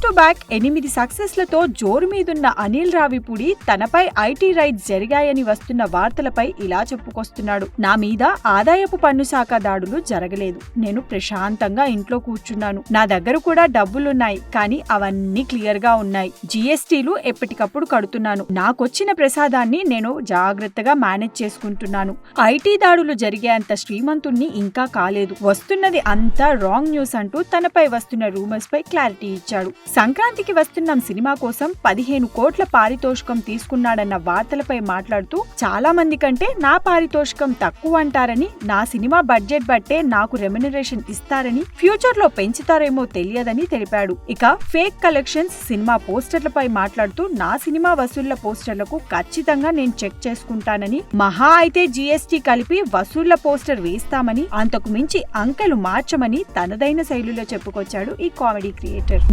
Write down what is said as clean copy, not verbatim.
To back 8 సక్సెస్లతో జోరు మీదున్న అనిల్ రావిపూడి తనపై ఐటీ రైడ్స్ జరిగాయని వస్తున్న వార్తలపై ఇలా చెప్పుకొస్తున్నాడు. నా మీద ఆదాయపు పన్ను శాఖ దాడులు జరగలేదు. నేను ప్రశాంతంగా ఇంట్లో కూర్చున్నాను. నా దగ్గర కూడా డబ్బులున్నాయి, కానీ అవన్నీ క్లియర్ గా ఉన్నాయి. జీఎస్టీలు ఎప్పటికప్పుడు కడుతున్నాను. నాకొచ్చిన ప్రసాదాన్ని నేను జాగ్రత్తగా మేనేజ్ చేసుకుంటున్నాను. ఐటీ దాడులు జరిగేంత శ్రీమంతుణ్ణి ఇంకా కాలేదు. వస్తున్నది అంతా రాంగ్ న్యూస్ అంటూ తనపై వస్తున్న రూమర్స్ పై క్లారిటీ ఇచ్చాడు. సంక్రాంతికి వస్తున్నాం సినిమా కోసం 15 కోట్ల పారితోషికం తీసుకున్నాడన్న వార్తలపై మాట్లాడుతూ, చాలా మంది కంటే నా పారితోషికం తక్కువ అంటారని, నా సినిమా బడ్జెట్ బట్టే నాకు రెమ్యునరేషన్ ఇస్తారని, ఫ్యూచర్ లో పెంచుతారేమో తెలియదని తెలిపాడు. ఇక ఫేక్ కలెక్షన్స్ సినిమా పోస్టర్లపై మాట్లాడుతూ, నా సినిమా వసూళ్ల పోస్టర్లకు ఖచ్చితంగా నేను చెక్ చేసుకుంటానని, మహా అయితే జీఎస్టీ కలిపి వసూళ్ల పోస్టర్ వేస్తామని, అంతకు మించి అంకెలు మార్చమని తనదైన శైలిలో చెప్పుకొచ్చాడు ఈ కామెడీ క్రియేటర్.